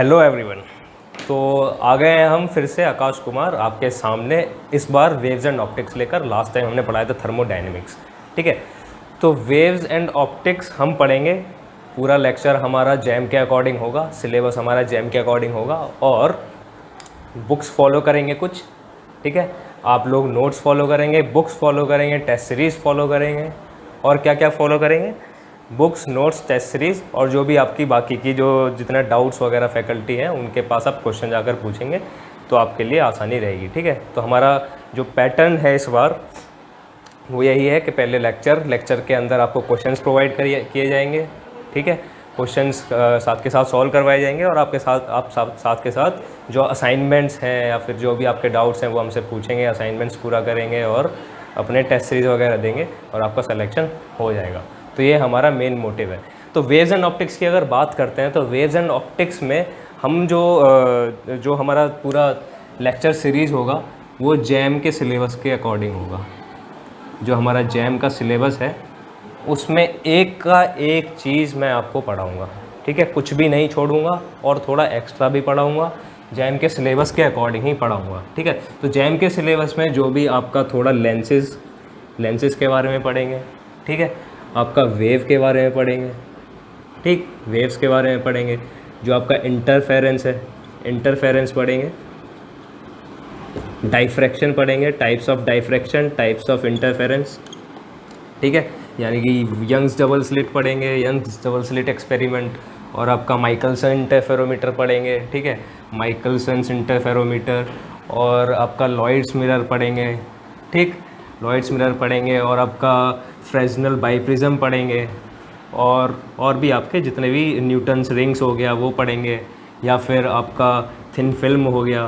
Hello everyone. तो आ गए हैं हम फिर से आकाश कुमार आपके सामने, इस बार वेव्स एंड ऑप्टिक्स लेकर। लास्ट टाइम हमने पढ़ाया था थर्मोडायनेमिक्स, ठीक है। तो वेव्स एंड ऑप्टिक्स हम पढ़ेंगे। पूरा लेक्चर हमारा जैम के अकॉर्डिंग होगा, सिलेबस हमारा जैम के अकॉर्डिंग होगा और बुक्स फॉलो करेंगे कुछ, ठीक है। आप लोग नोट्स फॉलो करेंगे, बुक्स फॉलो करेंगे, टेस्ट सीरीज़ फॉलो करेंगे और क्या क्या फॉलो करेंगे, बुक्स, नोट्स, टेस्ट सीरीज़ और जो भी आपकी बाकी की जो जितने डाउट्स वगैरह फैकल्टी हैं उनके पास आप क्वेश्चन जाकर पूछेंगे तो आपके लिए आसानी रहेगी, ठीक है। तो हमारा जो पैटर्न है इस बार वो यही है कि पहले लेक्चर के अंदर आपको क्वेश्चंस प्रोवाइड किए जाएंगे, ठीक है। क्वेश्चंस साथ के साथ सॉल्व करवाए जाएंगे और आपके साथ के साथ जो असाइनमेंट्स हैं या फिर जो भी आपके डाउट्स हैं वो हमसे पूछेंगे, असाइनमेंट्स पूरा करेंगे और अपने टेस्ट सीरीज़ वगैरह देंगे और आपका सिलेक्शन हो जाएगा। तो ये हमारा मेन मोटिव है। तो वेव्स एंड ऑप्टिक्स की अगर बात करते हैं तो वेव्स एंड ऑप्टिक्स में हम जो हमारा पूरा लेक्चर सीरीज़ होगा वो जैम के सिलेबस के अकॉर्डिंग होगा। जो हमारा जैम का सिलेबस है उसमें एक का एक चीज़ मैं आपको पढ़ाऊँगा, ठीक है। कुछ भी नहीं छोड़ूंगा और थोड़ा एक्स्ट्रा भी पढ़ाऊँगा, जैम के सिलेबस के अकॉर्डिंग ही पढ़ाऊँगा, ठीक है। तो जैम के सिलेबस में जो भी आपका थोड़ा लेंसेज के बारे में पढ़ेंगे, ठीक है। आपका वेव के बारे में पढ़ेंगे, ठीक, वेव्स के बारे में पढ़ेंगे। जो आपका इंटरफेरेंस है, इंटरफेरेंस पढ़ेंगे, डाइफ्रैक्शन पढ़ेंगे, types of diffraction, types of interference, ठीक है। यानी कि यंग्स डबल स्लिट पढ़ेंगे, यंग्स डबल स्लिट एक्सपेरिमेंट और आपका माइकलसन इंटरफेरोमीटर पढ़ेंगे, ठीक है। माइकलसन्स इंटरफेरोमीटर और आपका लॉयड्स मिरर पढ़ेंगे, ठीक, लॉयड्स मिरर पढ़ेंगे और आपका फ्रेस्नेल बाइप्रिज्म पढ़ेंगे और भी आपके जितने भी न्यूटन्स रिंग्स हो गया वो पढ़ेंगे, या फिर आपका थिन फिल्म हो गया,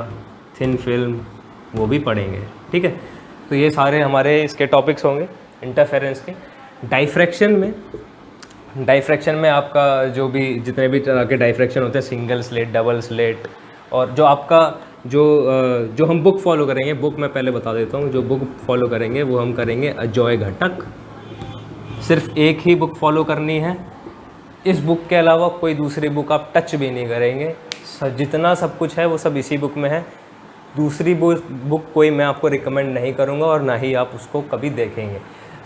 थिन फिल्म वो भी पढ़ेंगे, ठीक है। तो ये सारे हमारे इसके टॉपिक्स होंगे इंटरफेरेंस के। डाइफ्रैक्शन में आपका जो भी जितने भी तरह के डाइफ्रैक्शन होते हैं, सिंगल स्लिट, डबल स्लिट, और जो आपका जो हम बुक फॉलो करेंगे, बुक मैं पहले बता देता हूँ। जो बुक फॉलो करेंगे वो हम करेंगे अजॉय घटक। सिर्फ एक ही बुक फॉलो करनी है। इस बुक के अलावा कोई दूसरी बुक आप टच भी नहीं करेंगे। जितना सब कुछ है वो सब इसी बुक में है। दूसरी बुक कोई मैं आपको रिकमेंड नहीं करूँगा और ना ही आप उसको कभी देखेंगे।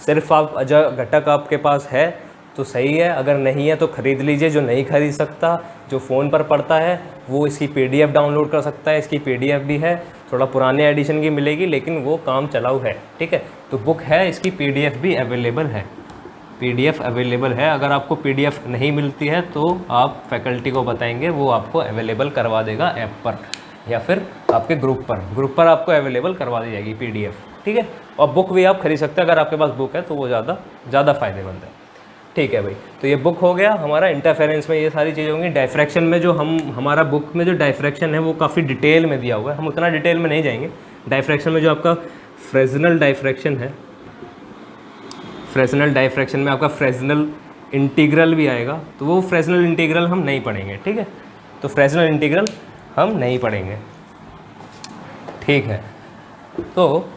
सिर्फ आप अजॉय घटक आपके पास है तो सही है, अगर नहीं है तो ख़रीद लीजिए। जो नहीं खरीद सकता, जो फ़ोन पर पढ़ता है, वो इसकी PDF डाउनलोड कर सकता है। इसकी PDF भी है, थोड़ा पुराने एडिशन की मिलेगी लेकिन वो काम चलाऊ है, ठीक है। तो बुक है, इसकी PDF भी अवेलेबल है, PDF अवेलेबल है। अगर आपको PDF नहीं मिलती है तो आप फैकल्टी को बताएंगे, वो आपको अवेलेबल करवा देगा ऐप पर या फिर आपके ग्रुप पर आपको अवेलेबल करवा दी जाएगी PDF, ठीक है। और बुक भी आप खरीद सकते हैं, अगर आपके पास बुक है तो वो ज़्यादा फ़ायदेमंद है, ठीक है भाई। तो ये बुक हो गया हमारा। इंटरफेरेंस में ये सारी चीज़ें होंगी। डाइफ्रैक्शन में जो हमारा बुक में जो डाइफ्रैक्शन है वो काफ़ी डिटेल में दिया हुआ है, हम उतना डिटेल में नहीं जाएंगे। डाइफ्रैक्शन में जो आपका फ्रेस्नेल डाइफ्रैक्शन है, फ्रेस्नेल डाइफ्रैक्शन में आपका फ्रेस्नेल इंटीग्रल भी आएगा, तो वो फ्रेस्नेल इंटीग्रल हम नहीं पढ़ेंगे, ठीक है। तो फ्रेस्नेल इंटीग्रल हम नहीं पढ़ेंगे, ठीक है। तो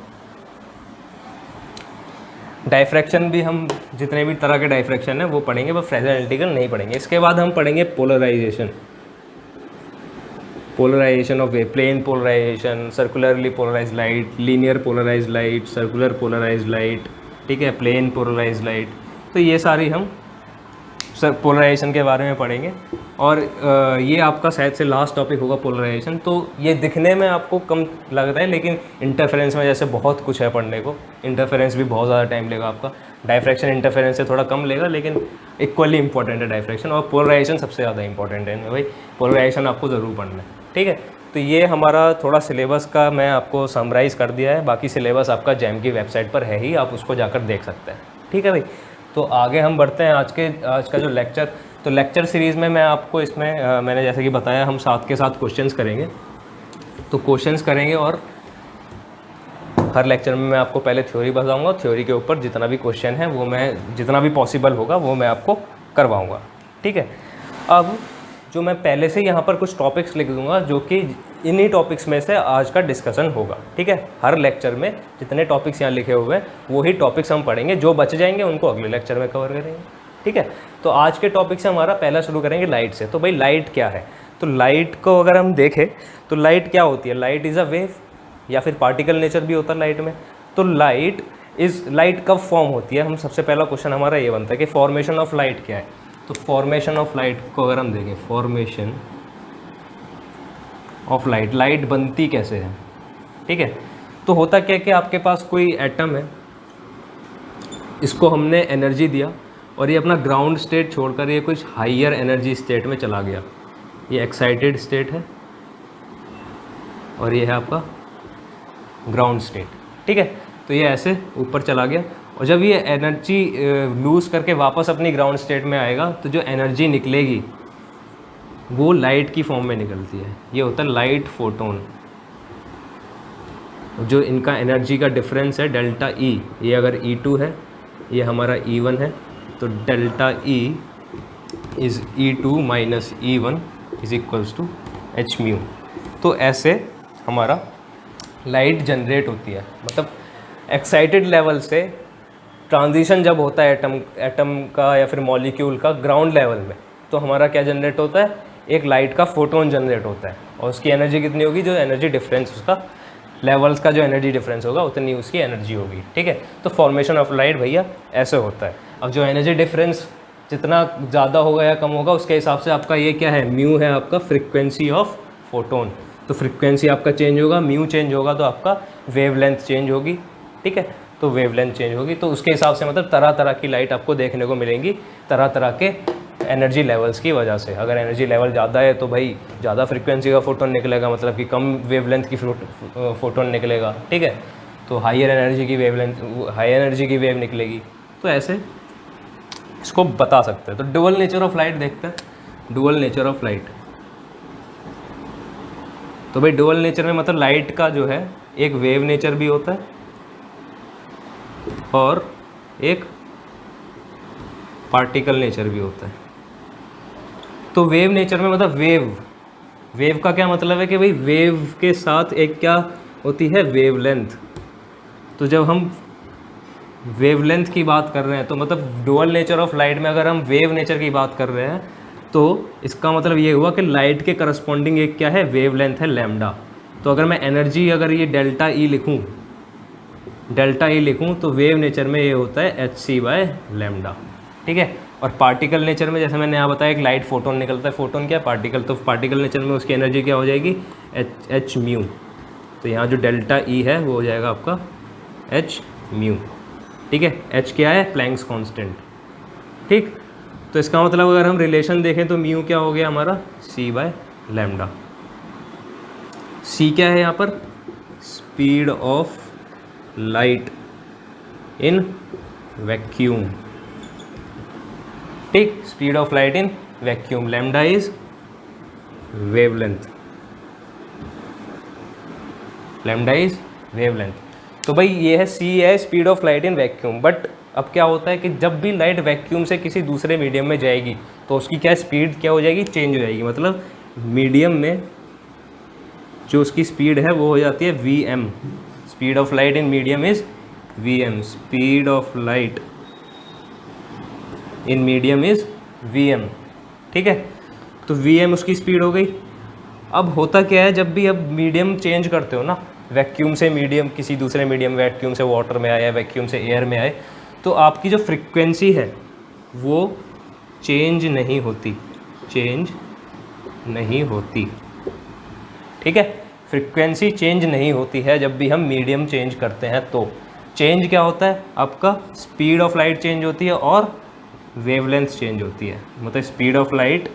डाइफ्रैक्शन भी हम जितने भी तरह के डाइफ्रैक्शन है वो पढ़ेंगे, बस फ्रेस्नेल इंटीग्रल नहीं पढ़ेंगे। इसके बाद हम पढ़ेंगे polarisation of wave, plane polarisation, circularly polarised light, linear polarised light, circular polarised light, ठीक है, प्लेन पोलराइज्ड लाइट। तो ये सारी हम पोलराइजेशन के बारे में पढ़ेंगे और ये आपका शायद से लास्ट टॉपिक होगा पोलराइजेशन। तो ये दिखने में आपको कम लगता है लेकिन इंटरफेरेंस में जैसे बहुत कुछ है पढ़ने को। इंटरफेरेंस भी बहुत ज़्यादा टाइम लेगा आपका, डाइफ्रैक्शन इंटरफेरेंस से थोड़ा कम लेगा लेकिन इक्वली इंपॉर्टेंट है डाइफ्रैक्शन, और पोलराइजेशन सबसे ज़्यादा इंपॉर्टेंट है भाई। पोलराइजेशन आपको ज़रूर पढ़ना है, ठीक है। तो ये हमारा थोड़ा सिलेबस का मैं आपको समराइज़ कर दिया है। बाकी सिलेबस आपका जैम की वेबसाइट पर है ही, आप उसको जाकर देख सकते हैं, ठीक है भाई। तो आगे हम बढ़ते हैं। आज का जो लेक्चर, तो लेक्चर सीरीज़ में मैं आपको इसमें मैंने जैसे कि बताया हम साथ के साथ क्वेश्चंस करेंगे। तो क्वेश्चंस करेंगे और हर लेक्चर में मैं आपको पहले थ्योरी बताऊंगा, थ्योरी के ऊपर जितना भी क्वेश्चन है वो मैं जितना भी पॉसिबल होगा वो मैं आपको करवाऊँगा, ठीक है। अब जो मैं पहले से यहाँ पर कुछ टॉपिक्स लिख दूँगा जो कि इन्हीं टॉपिक्स में से आज का डिस्कशन होगा, ठीक है। हर लेक्चर में जितने टॉपिक्स यहाँ लिखे हुए हैं वही टॉपिक्स हम पढ़ेंगे, जो बच जाएंगे उनको अगले लेक्चर में कवर करेंगे, ठीक है। तो आज के टॉपिक से हमारा पहला शुरू करेंगे लाइट से। तो भाई लाइट क्या है? तो लाइट को अगर हम देखें तो लाइट क्या होती है, लाइट इज़ अ वेव या फिर पार्टिकल नेचर भी होता है लाइट में। तो लाइट कब फॉर्म होती है, हम सबसे पहला क्वेश्चन हमारा ये बनता है कि फॉर्मेशन ऑफ लाइट क्या है। तो फॉर्मेशन ऑफ लाइट को अगर हम देखें, फॉर्मेशन ऑफ लाइट, लाइट बनती कैसे है, ठीक है। तो होता क्या है कि आपके पास कोई एटम है, इसको हमने एनर्जी दिया और ये अपना ग्राउंड स्टेट छोड़कर ये कुछ हाइयर एनर्जी स्टेट में चला गया। ये एक्साइटेड स्टेट है और ये है आपका ग्राउंड स्टेट, ठीक है। तो ये ऐसे ऊपर चला गया और जब ये एनर्जी लूज़ करके वापस अपनी ग्राउंड स्टेट में आएगा तो जो एनर्जी निकलेगी वो लाइट की फॉर्म में निकलती है। ये होता है लाइट फोटोन। जो इनका एनर्जी का डिफरेंस है डेल्टा ई, ये अगर E2 है, ये हमारा E1 है, तो delta E is E2 minus E1 is equals to H mu. तो ऐसे हमारा लाइट जनरेट होती है। मतलब एक्साइटेड लेवल से ट्रांजिशन जब होता है एटम का या फिर मॉलिक्यूल का ग्राउंड लेवल में, तो हमारा क्या जनरेट होता है, एक लाइट का फोटोन जनरेट होता है। और उसकी एनर्जी कितनी होगी, जो एनर्जी डिफरेंस उसका लेवल्स का जो एनर्जी डिफरेंस होगा उतनी उसकी एनर्जी होगी, ठीक है। तो फॉर्मेशन ऑफ लाइट भैया ऐसे होता है। अब जो एनर्जी डिफरेंस जितना ज़्यादा होगा या कम होगा उसके हिसाब से आपका ये क्या है, म्यू है आपका फ्रीक्वेंसी ऑफ फोटोन। तो फ्रीक्वेंसी आपका चेंज होगा, म्यू चेंज होगा तो आपका वेवलेंथ चेंज होगी, ठीक है। तो वेवलेंथ चेंज होगी तो उसके हिसाब से मतलब तरह तरह की लाइट आपको देखने को मिलेंगी, तरह तरह के एनर्जी लेवल्स की वजह से। अगर एनर्जी लेवल ज़्यादा है तो भाई ज़्यादा फ्रीक्वेंसी का फोटोन निकलेगा, मतलब कि कम वेवलेंथ की फोटोन निकलेगा, ठीक है। तो हायर एनर्जी की वेवलेंथ, हाई एनर्जी की वेव निकलेगी। तो ऐसे इसको बता सकते हैं। तो डुअल नेचर ऑफ लाइट देखते हैं। डुअल नेचर ऑफ लाइट, तो भाई डुअल नेचर में मतलब लाइट का जो है एक वेव नेचर भी होता है और एक पार्टिकल नेचर भी होता है। तो वेव नेचर में मतलब वेव का क्या मतलब है कि भाई वेव के साथ एक क्या होती है, वेवलेंथ। तो जब हम वेवलेंथ की बात कर रहे हैं तो मतलब डुअल नेचर ऑफ लाइट में अगर हम वेव नेचर की बात कर रहे हैं तो इसका मतलब ये हुआ कि लाइट के करस्पॉन्डिंग एक क्या है, वेवलेंथ है लैम्डा। तो अगर मैं एनर्जी अगर ये डेल्टा ई लिखूँ तो वेव नेचर में ये होता है hc/λ, ठीक है। और पार्टिकल नेचर में जैसे मैंने यहाँ बताया एक लाइट फोटोन निकलता है, फोटोन क्या है, पार्टिकल। तो पार्टिकल नेचर में उसकी एनर्जी क्या हो जाएगी, h म्यू। तो यहाँ जो डेल्टा ई है वो हो जाएगा आपका h म्यू, ठीक है। h क्या है, प्लैंक्स कांस्टेंट, ठीक। तो इसका मतलब अगर हम रिलेशन देखें तो म्यू क्या हो गया हमारा, c/λ। c क्या है यहाँ पर, speed of light in vacuum, ठीक। Speed of light in vacuum, lambda is wavelength, lambda is wavelength. तो भाई ये है c है speed of light in vacuum. But अब क्या होता है कि जब भी लाइट वैक्यूम से किसी दूसरे मीडियम में जाएगी तो उसकी क्या स्पीड क्या हो जाएगी, चेंज हो जाएगी। मतलब मीडियम में जो उसकी स्पीड है वो हो जाती है vm। Speed of light in medium is vm, speed of light in medium is vm, ठीक है। तो vm उसकी स्पीड हो गई। अब होता क्या है, जब भी अब मीडियम चेंज करते हो ना, वैक्यूम से मीडियम किसी दूसरे मीडियम, वैक्यूम से वाटर में आया, वैक्यूम से एयर में आए, तो आपकी जो फ्रीक्वेंसी है वो चेंज नहीं होती, ठीक है। फ्रीक्वेंसी चेंज नहीं होती है जब भी हम मीडियम चेंज करते हैं। तो चेंज क्या होता है, आपका स्पीड ऑफ लाइट चेंज होती है और वेवलेंथ चेंज होती है। मतलब speed of light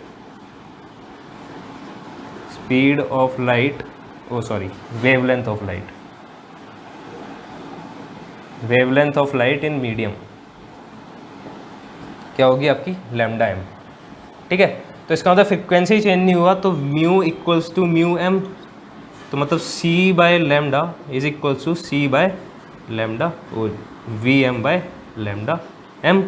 wavelength of light in medium क्या होगी आपकी, लैम्डा m, ठीक है। तो इसका मतलब फ्रीक्वेंसी चेंज नहीं हुआ तो mu equals to mu m। तो मतलब c/λ is equals to c/λ और vm/λ m,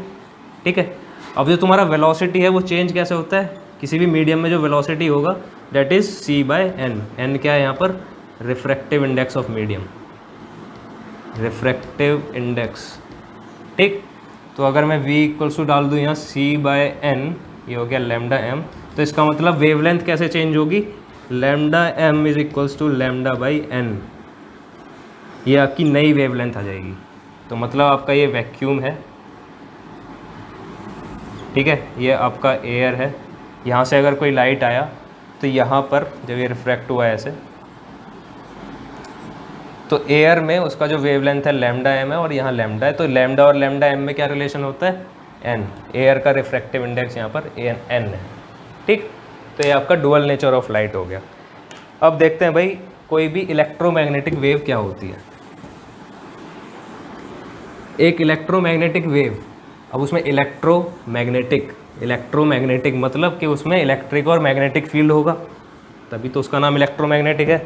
ठीक है। अब जो तुम्हारा वेलोसिटी है वो चेंज कैसे होता है, किसी भी मीडियम में जो वेलोसिटी होगा दैट इज c/n। n क्या है यहाँ पर, refractive index of medium, refractive index, ठीक। तो अगर मैं v इक्वल्स टू डाल दूँ यहाँ c/n, ये हो गया लैम्डा m, तो तो इसका मतलब वेवलेंथ कैसे चेंज होगी, lambda M is equals to lambda by N, ये आपकी नई वेवलेंथ आ जाएगी। तो मतलब आपका ये वैक्यूम है, ठीक है, ये आपका एयर है। यहाँ से अगर कोई लाइट आया तो यहाँ पर जब ये रिफ्रैक्ट हुआ ऐसे, तो एयर में उसका जो वेवलेंथ है लैम्डा एम है और यहाँ लैम्डा है, तो लैम्डा और लैम्डा एम में क्या रिलेशन होता है, एन। एयर का रिफ्रैक्टिव इंडेक्स यहाँ पर एन है, ठीक। तो ये आपका डुअल नेचर ऑफ लाइट हो गया। अब देखते हैं भाई कोई भी इलेक्ट्रोमैग्नेटिक वेव क्या होती है। एक इलेक्ट्रोमैग्नेटिक वेव, अब उसमें इलेक्ट्रोमैग्नेटिक मतलब कि उसमें इलेक्ट्रिक और मैग्नेटिक फील्ड होगा, तभी तो उसका नाम इलेक्ट्रोमैग्नेटिक है।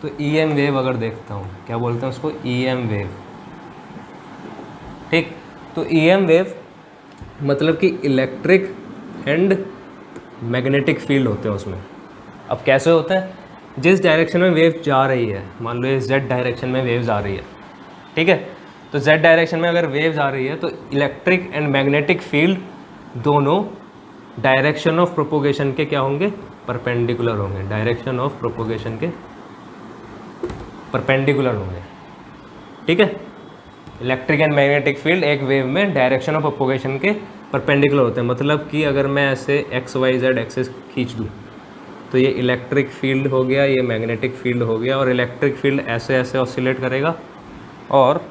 तो ईएम वेव अगर देखता हूँ, क्या बोलते हैं उसको, ईएम वेव, ठीक। तो ईएम वेव मतलब कि इलेक्ट्रिक एंड मैग्नेटिक फील्ड होते हैं उसमें। अब कैसे होते हैं, जिस डायरेक्शन में वेव जा रही है, मान लो ये जेड डायरेक्शन में वेव्स आ रही है, ठीक है, तो जेड डायरेक्शन में अगर वेव्स आ रही है तो इलेक्ट्रिक एंड मैग्नेटिक फील्ड दोनों डायरेक्शन ऑफ प्रोपोगेशन के क्या होंगे, परपेंडिकुलर होंगे, डायरेक्शन ऑफ प्रोपोगेशन के परपेंडिकुलर होंगे, ठीक है। इलेक्ट्रिक एंड मैग्नेटिक फील्ड एक वेव में डायरेक्शन ऑफ प्रोपोगेशन के परपेंडिकुलर होते हैं। मतलब कि अगर मैं ऐसे एक्स वाई जेड एक्सेस खींच दूँ तो ये इलेक्ट्रिक फील्ड हो गया, ये मैग्नेटिक फील्ड हो गया, और इलेक्ट्रिक फील्ड ऐसे ऐसे ऑसिलेट करेगा और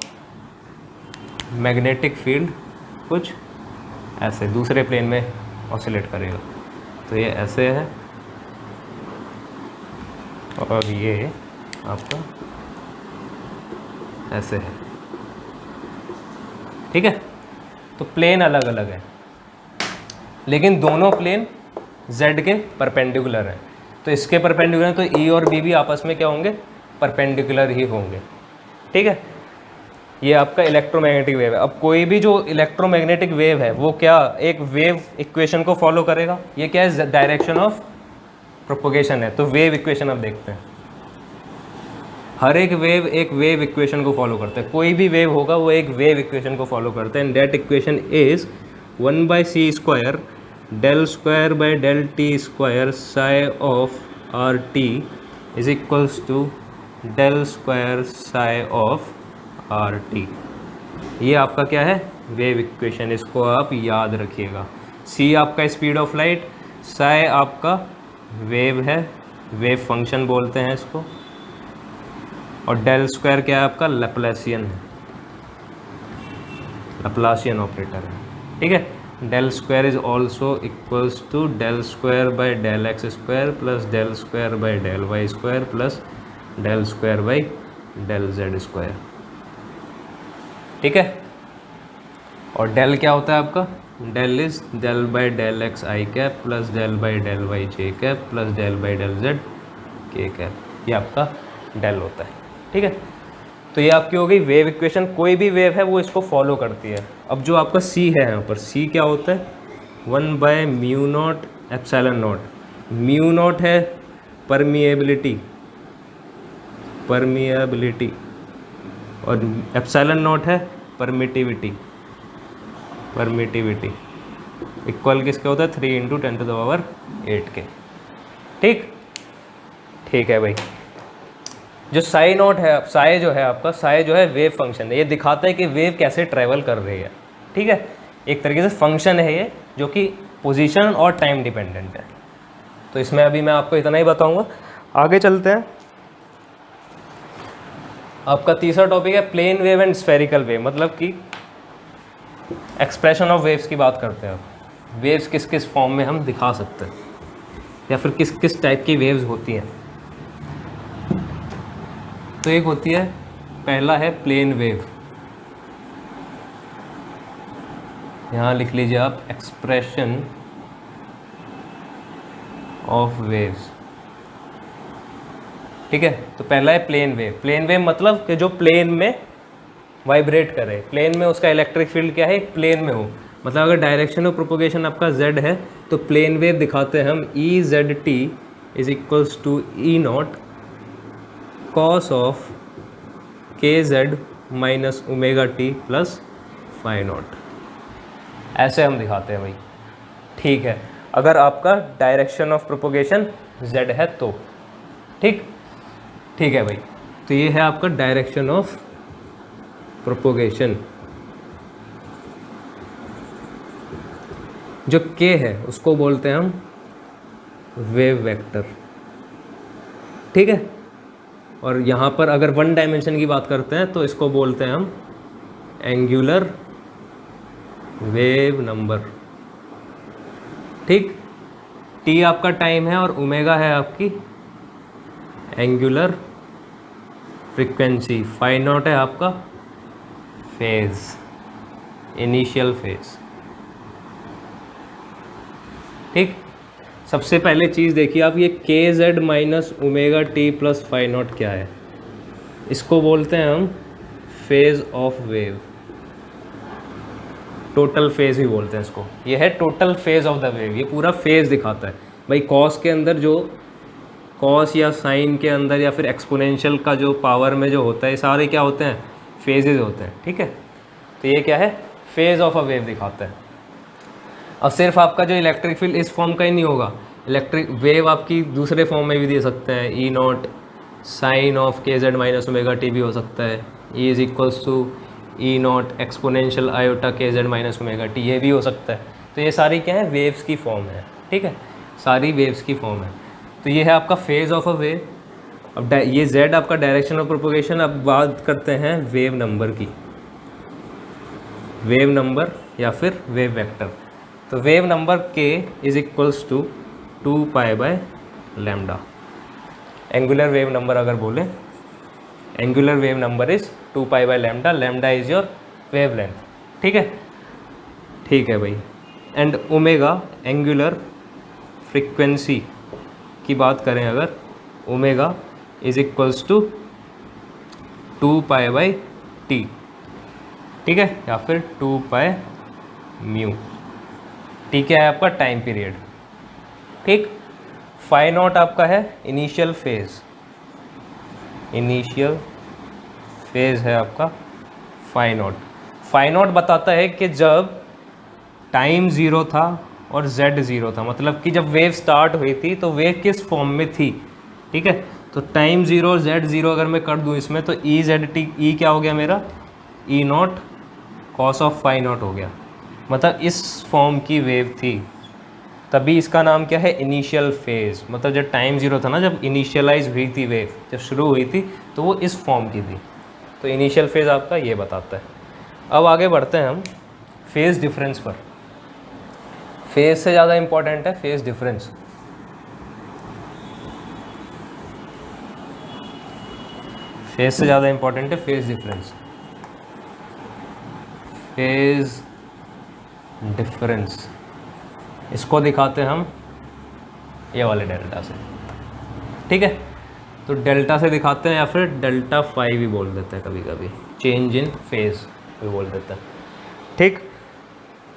मैग्नेटिक फील्ड कुछ ऐसे दूसरे प्लेन में ऑसिलेट करेगा। तो ये ऐसे है और ये आपका ऐसे है, ठीक है। तो प्लेन अलग अलग है, लेकिन दोनों प्लेन z के परपेंडिकुलर हैं। तो इसके परपेंडिकुलर हैं, तो E और B भी आपस में क्या होंगे, परपेंडिकुलर ही होंगे, ठीक है। ये आपका इलेक्ट्रोमैग्नेटिक वेव है। अब कोई भी जो इलेक्ट्रोमैग्नेटिक वेव है वो क्या एक वेव इक्वेशन को फॉलो करेगा, ये क्या है, डायरेक्शन ऑफ प्रोपोगेशन है। तो वेव इक्वेशन अब देखते हैं, हर एक वेव इक्वेशन को फॉलो करता है। कोई भी वेव होगा वो एक वेव इक्वेशन को फॉलो करता है, and that equation is 1/c² del square by del t square psi of RT is equals to del square psi of RT। ये आपका क्या है, वेव इक्वेशन, इसको आप याद रखिएगा। c आपका स्पीड ऑफ लाइट, psi आपका वेव है, वेव फंक्शन बोलते हैं इसको, और डेल स्क्वायर क्या है आपका, लैप्लासियन है, लैप्लासियन ऑपरेटर है, ठीक है। Del square is also equals to del square by del X square plus del square by del Y square plus del square by del Z square, ठीक है। और डेल क्या होता है आपका, del is del by del x I cap plus del by del Y J cap plus del by del Z के cap, ये आपका डेल होता है, ठीक है। तो ये आपकी हो गई वेव इक्वेशन। कोई भी वेव है वो इसको फॉलो करती है। अब जो आपका c है यहाँ पर, c क्या होता है, 1/μ0 ε0। μ0 है परमिएबिलिटी और ε0 है परमिटिविटी। इक्वल किसके होता है, 3 × 10⁸ के, ठीक है भाई। जो साई नोट है, साई जो है आपका, साई जो है वेव फंक्शन है, ये दिखाता है कि वेव कैसे ट्रैवल कर रही है, ठीक है। एक तरीके से फंक्शन है ये, जो कि पोजीशन और टाइम डिपेंडेंट है। तो इसमें अभी मैं आपको इतना ही बताऊंगा, आगे चलते हैं। आपका तीसरा टॉपिक है plane wave and spherical wave, मतलब कि एक्सप्रेशन ऑफ वेव्स की बात करते हैं। अब वेव्स किस किस फॉर्म में हम दिखा सकते हैं, या फिर किस किस टाइप की वेव्स होती हैं। तो एक होती है, पहला है प्लेन वेव, यहाँ लिख लीजिए आप, एक्सप्रेशन ऑफ वेव्स, ठीक है। तो पहला है प्लेन वेव। प्लेन वेव मतलब कि जो प्लेन में वाइब्रेट करे, प्लेन में उसका इलेक्ट्रिक फील्ड क्या है, प्लेन में हो। मतलब अगर डायरेक्शन ऑफ प्रोपोगेशन आपका z है तो प्लेन वेव दिखाते हैं हम EZT is equals to E0 cos of KZ minus ω/t plus φ0, ऐसे हम दिखाते हैं भाई, ठीक है। अगर आपका डायरेक्शन ऑफ प्रोपोगेशन z है तो। ठीक है भाई, तो ये है आपका डायरेक्शन ऑफ प्रोपोगेशन। जो k है उसको बोलते हैं हम वेव वेक्टर। ठीक है, और यहाँ पर अगर वन डायमेंशन की बात करते हैं तो इसको बोलते हैं हम एंगुलर वेव नंबर। ठीक, t आपका टाइम है और ओमेगा है आपकी एंगुलर फ्रीक्वेंसी, फाई नॉट है आपका फेज, इनिशियल फेज। ठीक, सबसे पहले चीज़ देखिए आप, ये K Z minus omega T plus phi nought क्या है? इसको बोलते हैं हम phase of wave, total phase भी बोलते हैं इसको। ये है total phase of the wave, ये पूरा फेज दिखाता है भाई। कॉस के अंदर जो कॉस या साइन के अंदर या फिर एक्सपोनेंशियल का जो पावर में जो होता है, ये सारे क्या होते हैं? फेजेस होते हैं। ठीक है, तो ये क्या है? फेज ऑफ अ वेव दिखाता है। अब सिर्फ आपका जो इलेक्ट्रिक फील्ड इस फॉर्म का ही नहीं होगा, इलेक्ट्रिक वेव आपकी दूसरे फॉर्म में भी दे सकते हैं। ई नॉट साइन ऑफ के जेड माइनस ओमेगा टी भी हो सकता है। E is equals to E not exponential iota के जेड माइनस ओमेगा टी, ये भी हो सकता है। तो ये सारी क्या है? वेव्स की फॉर्म है। ठीक है, सारी वेव्स की फॉर्म है। तो ये है आपका फेज ऑफ अ वेव। अब ये z आपका डायरेक्शन ऑफ प्रोपोगेशन। अब बात करते हैं वेव नंबर की, वेव नंबर या फिर वेव वेक्टर। तो wave number k is equals to 2 pi by lambda. Angular wave number अगर बोले, angular wave number is 2 pi by lambda, lambda is your wavelength. ठीक है, ठीक है भाई। एंड ओमेगा एंगुलर फ्रीक्वेंसी की बात करें अगर, omega is equals to 2 pi by t. ठीक है, या फिर 2 पाई म्यू। टी क्या है आपका? Time period. ठीक, फाई नॉट आपका है इनिशियल फेज, इनिशियल फेज है आपका फाई नॉट। फाई नॉट बताता है कि जब टाइम ज़ीरो था और z ज़ीरो था, मतलब कि जब वेव स्टार्ट हुई थी तो वेव किस फॉर्म में थी। ठीक है, तो टाइम ज़ीरो और z ज़ीरो अगर मैं कर दूँ इसमें, तो ई जेड टी, ई क्या हो गया मेरा? E not cos of phi not हो गया। मतलब इस फॉर्म की वेव थी, तभी इसका नाम क्या है? Initial phase. मतलब जब टाइम ज़ीरो था ना, जब इनिशियलाइज हुई थी वेव, जब शुरू हुई थी, तो वो इस फॉर्म की थी। तो इनिशियल फेज आपका ये बताता है। अब आगे बढ़ते हैं हम फेज डिफरेंस पर। फेज से ज़्यादा इम्पॉर्टेंट है फेज डिफरेंस। फेज से ज़्यादा इम्पॉर्टेंट है फेज डिफरेंस। फेज डिफरेंस इसको दिखाते हैं हम ये वाले डेल्टा से। ठीक है, तो डेल्टा से दिखाते हैं, या फिर डेल्टा फाई भी बोल देते हैं कभी कभी, चेंज इन फेज भी बोल देते हैं। ठीक,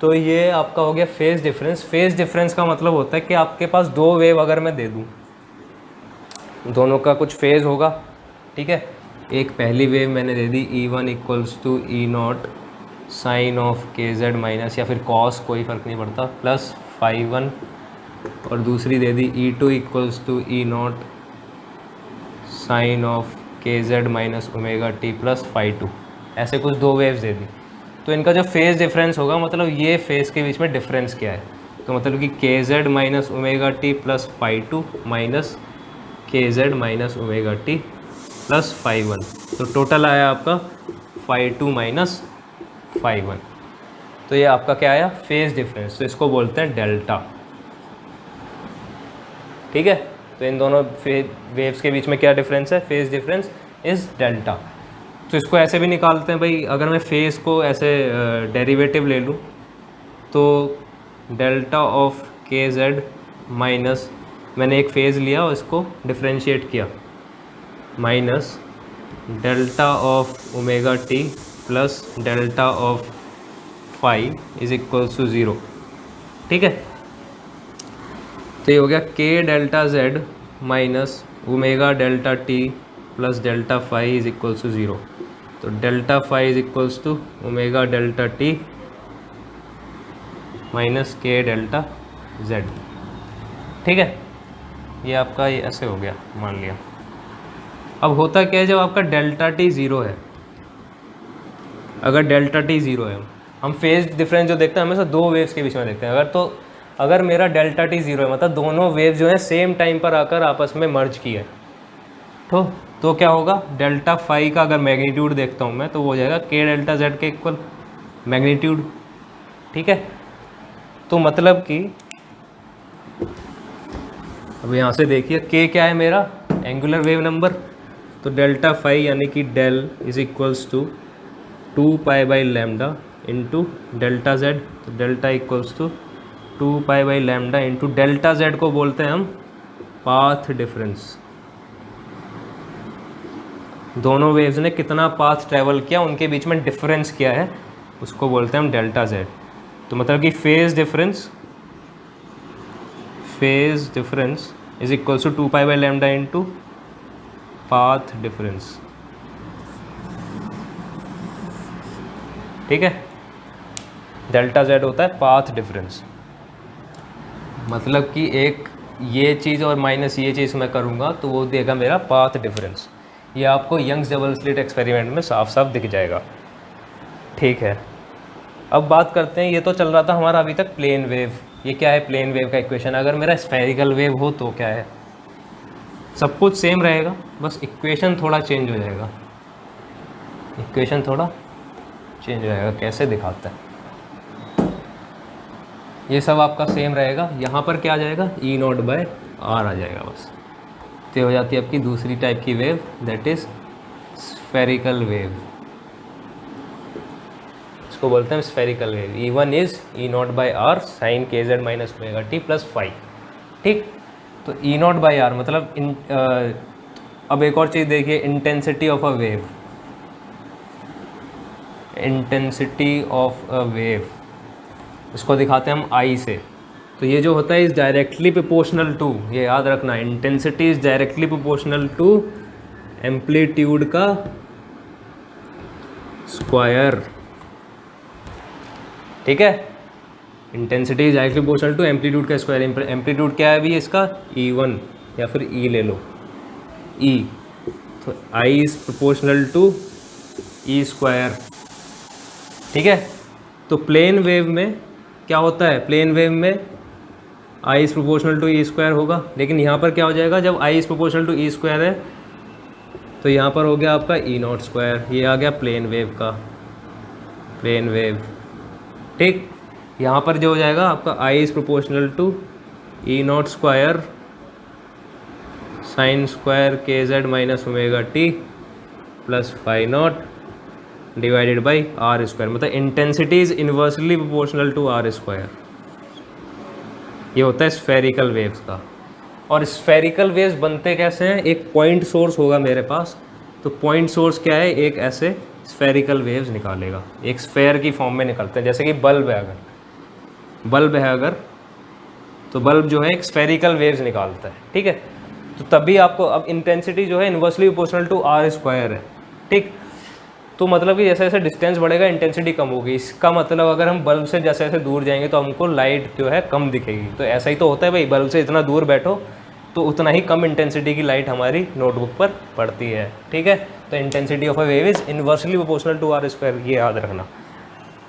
तो ये आपका हो गया फेज डिफरेंस। फेज डिफरेंस का मतलब होता है कि आपके पास दो वेव अगर मैं दे दूँ, दोनों का कुछ फेज होगा। ठीक है, एक पहली वेव मैंने दे दी E1 equals to E not sine of के जेड माइनस, या फिर कॉस, कोई फ़र्क नहीं पड़ता, प्लस फाई 1, और दूसरी दे दी E2 equals to E not sine of के Z minus omega T plus phi 2। ऐसे कुछ दो वेव्स दे दी, तो इनका जो फेज़ डिफरेंस होगा, मतलब ये फेज़ के बीच में डिफरेंस क्या है, तो मतलब कि K Z minus omega T plus phi 2 minus के Z minus omega T plus phi 1, तो टोटल आया आपका फाई 2 माइनस फाई 1। तो ये आपका क्या आया? Phase difference. तो इसको बोलते हैं डेल्टा। ठीक है, तो इन दोनों वेव्स के बीच में क्या डिफरेंस है? Phase difference is delta. तो इसको ऐसे भी निकालते हैं भाई, अगर मैं फेज़ को ऐसे डेरिवेटिव ले लूँ, तो डेल्टा ऑफ के जेड माइनस, मैंने एक फेज़ लिया और इसको डिफ्रेंशिएट किया, minus delta of omega T plus delta of phi is equals to 0। ठीक है, तो ये हो गया k delta z minus omega delta t plus delta phi is equals to 0। तो delta phi is equals to omega delta t minus k delta z, ठीक है। ये आपका ये ऐसे हो गया मान लिया। अब होता क्या है, जब आपका डेल्टा टी ज़ीरो है, अगर डेल्टा टी ज़ीरो है, हम फेज डिफरेंस जो देखते हैं हमेशा दो वेव्स के बीच में देखते हैं। अगर मेरा डेल्टा टी ज़ीरो है, मतलब दोनों वेव जो है सेम टाइम पर आकर आपस में मर्ज की है, तो क्या होगा, डेल्टा फाई का अगर मैग्नीट्यूड देखता हूँ मैं, तो वो हो जाएगा के डेल्टा जेड के इक्वल मैग्नीट्यूड, ठीक है। तो मतलब कि अब यहाँ से देखिए के क्या है मेरा, एंगुलर वेव नंबर, तो डेल्टा फाई यानी कि del is equals to 2 pi by lambda into delta Z, तो delta equals to 2 pi by lambda into delta Z को बोलते हैं हम पाथ डिफरेंस। दोनों वेव्स ने कितना पाथ ट्रैवल किया, उनके बीच में डिफरेंस क्या है, उसको बोलते हैं हम डेल्टा जेड। तो मतलब कि phase difference is equals to 2 pi by lambda into path difference, ठीक है। डेल्टा जेड होता है पाथ डिफरेंस, मतलब कि एक ये चीज़ और माइनस ये चीज़ मैं करूँगा तो वो देगा मेरा पाथ डिफरेंस। ये आपको यंग्स डबल स्लिट एक्सपेरिमेंट में साफ साफ दिख जाएगा, ठीक है। अब बात करते हैं, ये तो चल रहा था हमारा अभी तक प्लेन वेव। ये क्या है, प्लेन वेव का इक्वेशन। अगर मेरा स्फेरिकल वेव हो तो क्या है, सब कुछ सेम रहेगा, बस इक्वेशन थोड़ा चेंज हो जाएगा। इक्वेशन थोड़ा चेंज हो जाएगा, कैसे दिखाता है, ये सब आपका सेम रहेगा। यहाँ पर क्या आ जाएगा, ई नॉट बाय आर आ जाएगा बस। तो हो जाती है आपकी दूसरी टाइप की wave, that is spherical wave. इसको बोलते हैं spherical wave. E one is E not by R sine K Z minus omega T plus five, ठीक। तो ई नॉट बाई आर मतलब अब एक और चीज़ देखिए, intensity of a wave, intensity of a wave इसको दिखाते हैं हम आई से। तो ये जो होता है इज़ डायरेक्टली प्रोपोर्शनल टू, ये याद रखना, intensity is directly proportional to amplitude का स्क्वायर, ठीक है। Intensity is directly proportional to amplitude का स्क्वायर। एम्पलीट्यूड क्या है अभी इसका, E1 या फिर E ले लो, E। तो I is proportional to E square, ठीक है। तो प्लेन वेव में क्या होता है, प्लेन वेव में I is proportional to E square होगा, लेकिन यहाँ पर क्या हो जाएगा, जब I is proportional to E square है तो यहाँ पर हो गया आपका E नॉट स्क्वायर। ये आ गया प्लेन वेव का, प्लेन वेव, ठीक। यहाँ पर जो हो जाएगा आपका I is proportional to E not square sine square K Z minus omega T plus phi not divided by R square, मतलब intensity is inversely proportional to are square. ये होता है स्फेरिकल वेव्स का। और स्फेरिकल वेव्स बनते कैसे हैं, एक पॉइंट सोर्स होगा मेरे पास, तो पॉइंट सोर्स क्या है, एक ऐसे स्फेरिकल वेव्स निकालेगा, एक स्फेयर की फॉर्म में निकलते हैं। जैसे कि बल्ब है अगर तो बल्ब जो है एक स्फेरिकल वेव्स निकालता है, ठीक है। तो तभी आपको अब इंटेंसिटी जो है inversely proportional to are square है, ठीक। तो मतलब कि जैसे जैसे डिस्टेंस बढ़ेगा इंटेंसिटी कम होगी। इसका मतलब अगर हम बल्ब से जैसे जैसे दूर जाएंगे तो हमको लाइट जो है कम दिखेगी। तो ऐसा ही तो होता है भाई, बल्ब से इतना दूर बैठो तो उतना ही कम इंटेंसिटी की लाइट हमारी नोटबुक पर पड़ती है, ठीक है। तो intensity of a wave is inversely proportional to are square, ये याद रखना,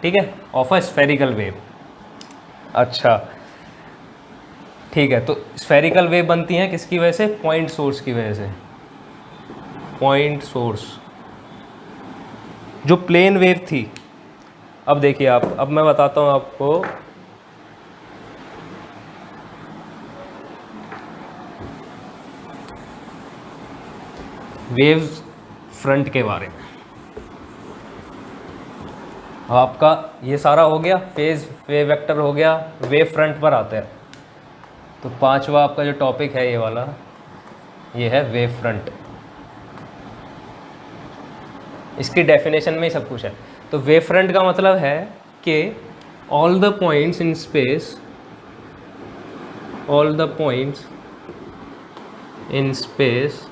ठीक है, ऑफ अ स्फेरिकल वेव। अच्छा ठीक है, तो स्फेरिकल वेव बनती हैं किसकी वजह से, पॉइंट सोर्स की वजह से। पॉइंट सोर्स जो प्लेन वेव थी, अब देखिए आप, अब मैं बताता हूँ आपको, वेव्स फ्रंट के बारे में। अब आपका ये सारा हो गया, फेज वेव वेक्टर हो गया, वेव फ्रंट पर आता है। तो पांचवा आपका जो टॉपिक है ये वाला, ये है वेव फ्रंट। इसकी डेफिनेशन में ही सब कुछ है। तो वेव फ्रंट का मतलब है कि all the points in space, all the points in space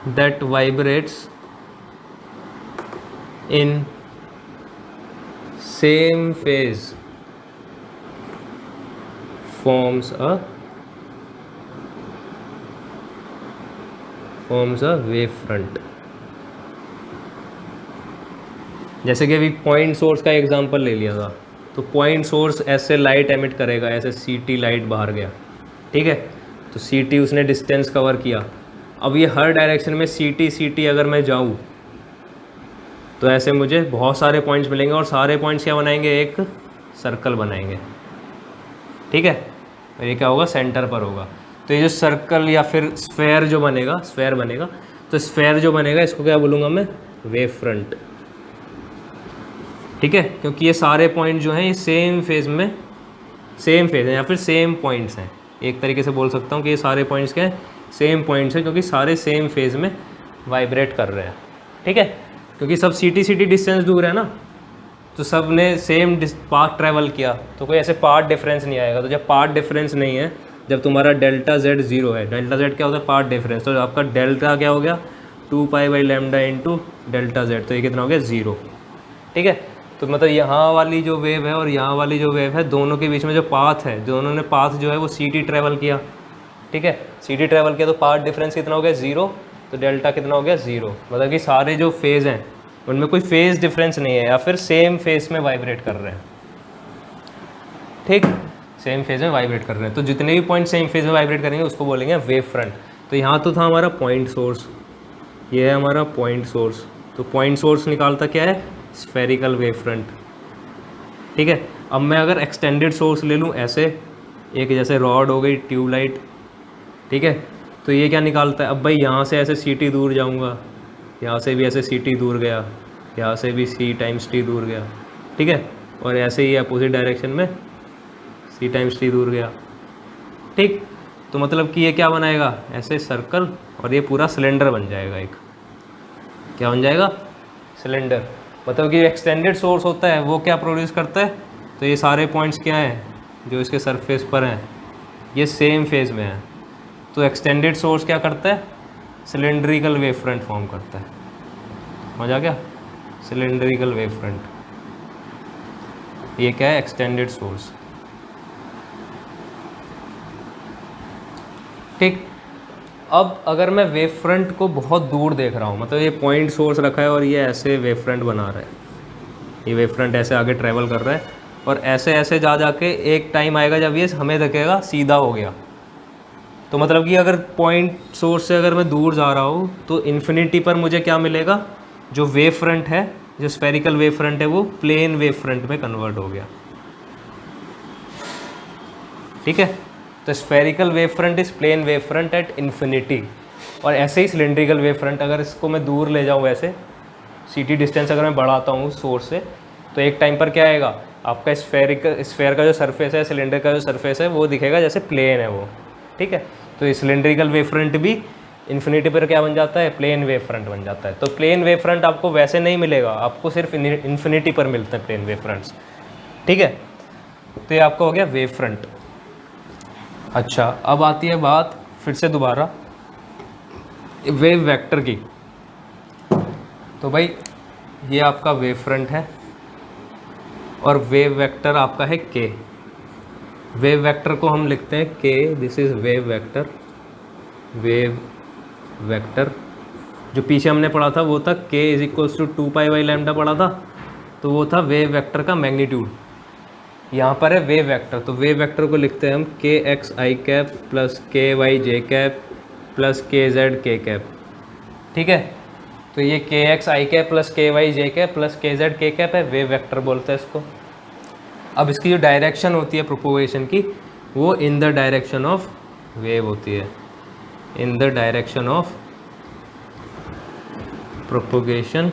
that vibrates in same phase forms a wave front। जैसे कि अभी पॉइंट सोर्स का एग्जांपल ले लिया था, तो पॉइंट सोर्स ऐसे लाइट एमिट करेगा, ऐसे CT लाइट बाहर गया, ठीक है, तो CT उसने डिस्टेंस कवर किया। अब ये हर डायरेक्शन में CT अगर मैं जाऊँ तो ऐसे मुझे बहुत सारे पॉइंट्स मिलेंगे और सारे पॉइंट्स क्या बनाएंगे, एक सर्कल बनाएंगे, ठीक है। और ये क्या होगा, सेंटर पर होगा। तो ये जो सर्कल या फिर स्फेयर जो बनेगा, स्फेयर बनेगा, तो स्फेयर जो बनेगा इसको क्या बोलूँगा मैं, वेव फ्रंट, ठीक है। क्योंकि ये सारे पॉइंट जो हैं ये सेम फेज हैं या फिर सेम पॉइंट्स हैं। एक तरीके से बोल सकता हूँ कि ये सारे पॉइंट्स क्या हैं, सेम पॉइंट्स हैं, क्योंकि सारे सेम फेज में वाइब्रेट कर रहे हैं, ठीक है। क्योंकि सब CT डिस्टेंस दूर है ना, तो सब ने सेम पाथ ट्रैवल किया, तो कोई ऐसे पाथ डिफरेंस नहीं आएगा। तो जब पाथ डिफरेंस नहीं है, जब तुम्हारा डेल्टा Z 0 है, डेल्टा Z क्या होता है, पाथ डिफरेंस, तो आपका डेल्टा क्या हो गया, 2π/λ इंटू डेल्टा Z, तो ये कितना हो गया, 0, ठीक है। तो मतलब यहाँ वाली जो वेव है और यहाँ वाली जो वेव है, दोनों के बीच में जो पाथ है, दोनों ने पाथ जो है वो CT ट्रैवल किया, ठीक है, CT ट्रैवल किया, तो पाथ डिफरेंस कितना हो गया, 0, तो डेल्टा कितना हो गया, 0। मतलब कि सारे जो फेज़ हैं उनमें कोई फेज़ डिफरेंस नहीं है, या फिर सेम फेज़ में वाइब्रेट कर रहे हैं, ठीक, सेम फेज़ में वाइब्रेट कर रहे हैं। तो जितने भी पॉइंट सेम फेज़ में वाइब्रेट करेंगे उसको बोलेंगे वेव फ्रंट। तो यहाँ तो था हमारा पॉइंट सोर्स, ये है हमारा पॉइंट सोर्स। तो पॉइंट सोर्स निकालता क्या है, स्फेरिकल वेव फ्रंट, ठीक है। अब मैं अगर एक्सटेंडेड सोर्स ले लूँ, ऐसे एक जैसे रॉड हो गई, ट्यूबलाइट, ठीक है, तो ये क्या निकालता है, अब भाई यहाँ से ऐसे CT दूर जाऊँगा, यहाँ से भी ऐसे CT दूर गया, यहाँ से भी C×T दूर गया, ठीक है, और ऐसे ही अपोजिट डायरेक्शन में C×T दूर गया, ठीक। तो मतलब कि ये क्या बनाएगा, ऐसे सर्कल, और ये पूरा सिलेंडर बन जाएगा, एक क्या बन जाएगा, सिलेंडर। मतलब कि एक्सटेंडेड सोर्स होता है वो क्या प्रोड्यूस करता है, तो ये सारे पॉइंट्स क्या हैं जो इसके सरफेस पर हैं, ये सेम फेज में हैं। तो एक्सटेंडेड सोर्स क्या करता है, सिलेंड्रिकल वेव फ्रंट फॉर्म करता है। समझ आ गया, सिलेंड्रिकल वेव फ्रंट, ये क्या है, एक्सटेंडेड सोर्स, ठीक। अब अगर मैं वेव फ्रंट को बहुत दूर देख रहा हूँ, मतलब ये पॉइंट सोर्स रखा है और ये ऐसे वेव फ्रंट बना रहा है, ये वेव फ्रंट ऐसे आगे ट्रैवल कर रहा है, और ऐसे ऐसे जा जाके एक टाइम आएगा जब ये हमें दिखेगा सीधा हो गया। तो मतलब कि अगर पॉइंट सोर्स से अगर मैं दूर जा रहा हूँ तो इन्फिनिटी पर मुझे क्या मिलेगा, जो वेव फ्रंट है, जो स्फेरिकल वेव फ्रंट है, वो प्लेन वेव फ्रंट में कन्वर्ट हो गया, ठीक है। तो spherical wavefront is plane wavefront at infinity. और ऐसे ही सिलेंड्रिकल वेव फ्रंट, अगर इसको मैं दूर ले जाऊँ, ऐसे CT डिस्टेंस अगर मैं बढ़ाता हूँ सोर्स से, तो एक टाइम पर क्या आएगा, आपका स्फेयर का जो सरफेस है, सिलेंडर का जो सरफेस है, वो दिखेगा जैसे प्लेन है वो, ठीक है। तो सिलेंड्रिकल वेव फ्रंट भी इन्फिनिटी पर क्या बन जाता है, प्लेन वेव फ्रंट बन जाता है। तो प्लेन वेव फ्रंट आपको वैसे नहीं मिलेगा, आपको सिर्फ इन्फिनिटी पर मिलते हैं प्लेन वेव फ्रंट्स, ठीक है। तो ये आपका हो गया वेव फ्रंट। अच्छा, अब आती है बात फिर से दोबारा वेव वेक्टर की। तो भाई ये आपका वेव फ्रंट है और वेव वेक्टर आपका है k। वेव वेक्टर को हम लिखते हैं k, this is wave vector. Wave vector जो पीछे हमने पढ़ा था वो था k = 2π/λ पढ़ा था, तो वो था वेव वेक्टर का मैग्नीट्यूड। यहाँ पर है वेव वेक्टर, तो वेव वेक्टर को लिखते हैं हम kxi plus kyj plus kzk, ठीक है। तो ये kxi plus kyj plus kzk है, वेव वेक्टर बोलते हैं इसको। अब इसकी जो डायरेक्शन होती है प्रोपोगेशन की, वो in the direction of wave होती है, in the direction of propagation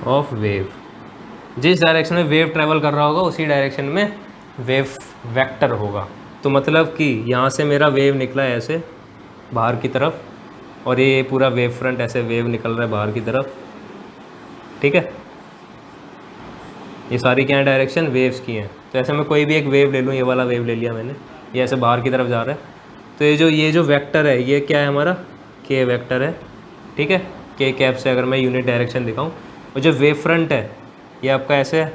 of wave. जिस डायरेक्शन में वेव ट्रैवल कर रहा होगा उसी डायरेक्शन में वेव वेक्टर होगा। तो मतलब कि यहाँ से मेरा वेव निकला है ऐसे बाहर की तरफ, और ये पूरा वेव फ्रंट ऐसे वेव निकल रहा है बाहर की तरफ, ठीक है। ये सारी क्या डायरेक्शन वेव्स की हैं। तो ऐसे मैं कोई भी एक वेव ले लूँ, ये वाला वेव ले लिया मैंने, ये ऐसे बाहर की तरफ जा रहा है, तो ये जो वेक्टर है ये क्या है हमारा, k वेक्टर है, ठीक है। k कैप से अगर मैं यूनिट डायरेक्शन दिखाऊँ, और जो वेव फ्रंट है ये आपका ऐसे है,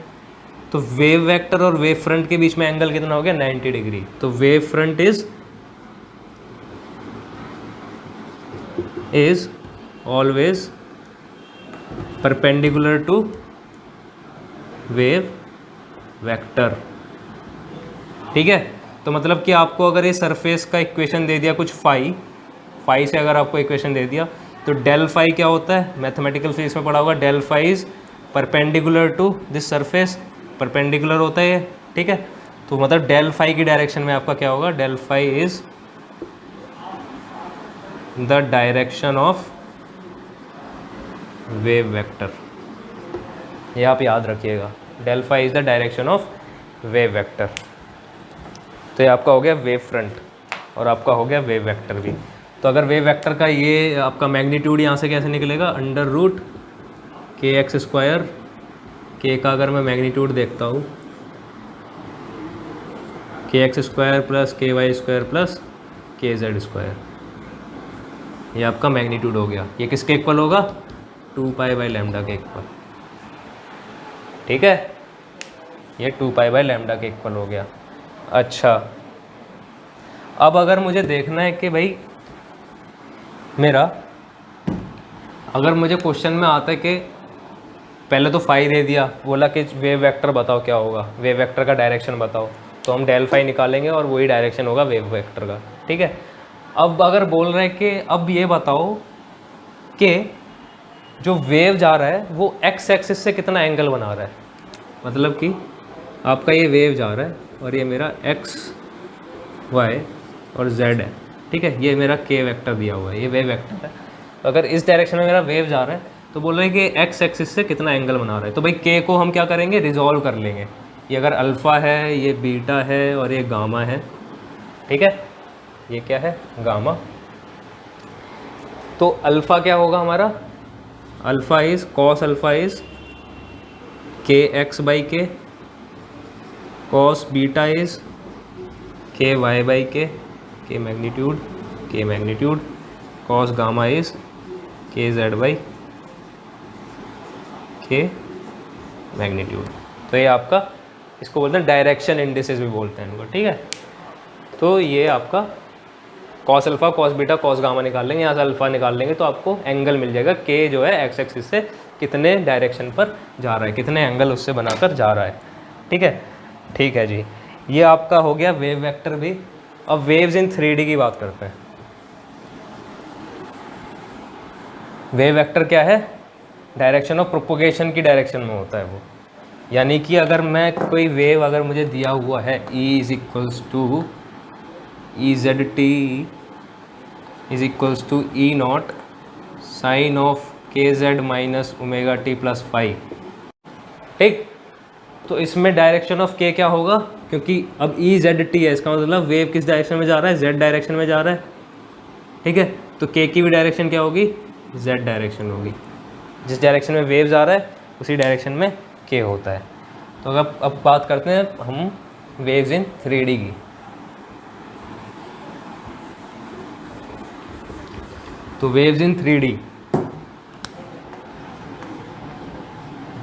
तो वेव वेक्टर और वेव फ्रंट के बीच में एंगल कितना हो गया 90 डिग्री। तो wavefront is always perpendicular to wave vector. ठीक है, तो मतलब कि आपको अगर ये सरफेस का इक्वेशन दे दिया कुछ फाई से अगर आपको इक्वेशन दे दिया, तो डेल फाई क्या होता है, मैथमेटिकल फिजिक्स में पढ़ा होगा, del phi is perpendicular to this surface, perpendicular होता है ये। ठीक है, तो मतलब डेल फाई की डायरेक्शन में आपका क्या होगा, del phi is the direction of wave vector. ये आप याद रखिएगा, del phi is the direction of wave vector. तो ये आपका हो गया वेव फ्रंट और आपका हो गया वेव वेक्टर भी। तो अगर वेव वेक्टर का ये आपका मैग्नीट्यूड यहाँ से कैसे निकलेगा, अंडर रूट के एक्स स्क्वायर, के का अगर मैं मैग्नीट्यूड देखता हूँ के एक्स स्क्वायर प्लस के वाई स्क्वायर प्लस के जेड स्क्वायर, ये आपका मैग्नीट्यूड हो गया। ये किसके इक्वल होगा, 2 पाई बाई लैम्डा के इक्वल। ठीक है, ये 2 पाई बाई लैम्डा के इक्वल हो गया। अच्छा, अब अगर मुझे देखना है कि भाई अगर मुझे क्वेश्चन में आता है कि पहले तो फाई दे दिया, बोला कि वेव वेक्टर बताओ क्या होगा, वेव वेक्टर का डायरेक्शन बताओ, तो हम डेल फाई निकालेंगे और वही डायरेक्शन होगा वेव वेक्टर का। ठीक है, अब अगर बोल रहे हैं कि अब ये बताओ कि जो वेव जा रहा है वो एक्स एक्सिस से कितना एंगल बना रहा है, मतलब कि आपका ये वेव जा रहा है और ये मेरा एक्स वाई और जेड है। ठीक है, ये मेरा के वेक्टर दिया हुआ है, ये वेव वेक्टर है। अगर इस डायरेक्शन में मेरा वेव जा रहा है तो बोल रहे हैं कि एक्स एक्सिस से कितना एंगल बना रहा है। तो भाई के को हम क्या करेंगे, रिजॉल्व कर लेंगे। ये अगर अल्फ़ा है, ये बीटा है और ये गामा है। ठीक है, ये क्या है, गामा। तो अल्फ़ा क्या होगा हमारा, alpha is cos alpha is K X by cos beta is K Y by K magnitude cos gamma is K Z by K magnitude. तो ये आपका, इसको बोलते हैं डायरेक्शन इंडिसेस भी बोलते हैं इनको। ठीक है, तो ये आपका cos alpha cos beta cos gamma निकाल लेंगे, यहाँ से अल्फ़ा निकाल लेंगे तो आपको एंगल मिल जाएगा के जो है एक्स एक्सिस से कितने डायरेक्शन पर जा रहा है, कितने एंगल उससे बनाकर जा रहा है। ठीक है, ठीक है जी, ये आपका हो गया वेव वेक्टर भी। अब वेव्स इन 3D की बात करते हैं। वेव वेक्टर क्या है, डायरेक्शन ऑफ प्रोपोगेशन की डायरेक्शन में होता है वो। यानी कि अगर मैं कोई वेव अगर मुझे दिया हुआ है E is equals to E Z T is equals to E not sine of के Z minus omega T plus five. ठीक, तो इसमें डायरेक्शन ऑफ के क्या होगा, क्योंकि अब ई जेड टी है, इसका मतलब वेव किस डायरेक्शन में जा रहा है, जेड डायरेक्शन में जा रहा है। ठीक है, तो के की भी डायरेक्शन क्या होगी, जेड डायरेक्शन होगी। जिस डायरेक्शन में वेव जा रहा है उसी डायरेक्शन में के होता है। तो अगर अब बात करते हैं हम वेव्स इन 3D की। तो waves in 3D,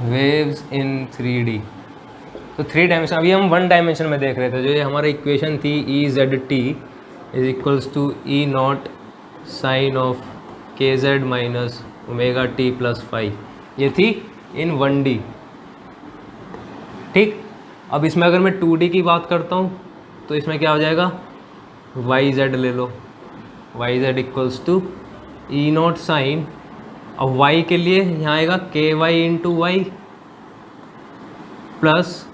waves in 3D, तो 3 डायमेंशन, अभी हम 1 डायमेंशन में देख रहे थे। जो ये हमारी इक्वेशन थी E Z T is equals to E not sine of के Z minus omega T plus five, ये थी इन 1D। ठीक, अब इसमें अगर मैं 2D की बात करता हूँ तो इसमें क्या हो जाएगा, वाई जेड ले लो, Y Z equals to E not sine, अब वाई के लिए यहाँ आएगा K Y into Y plus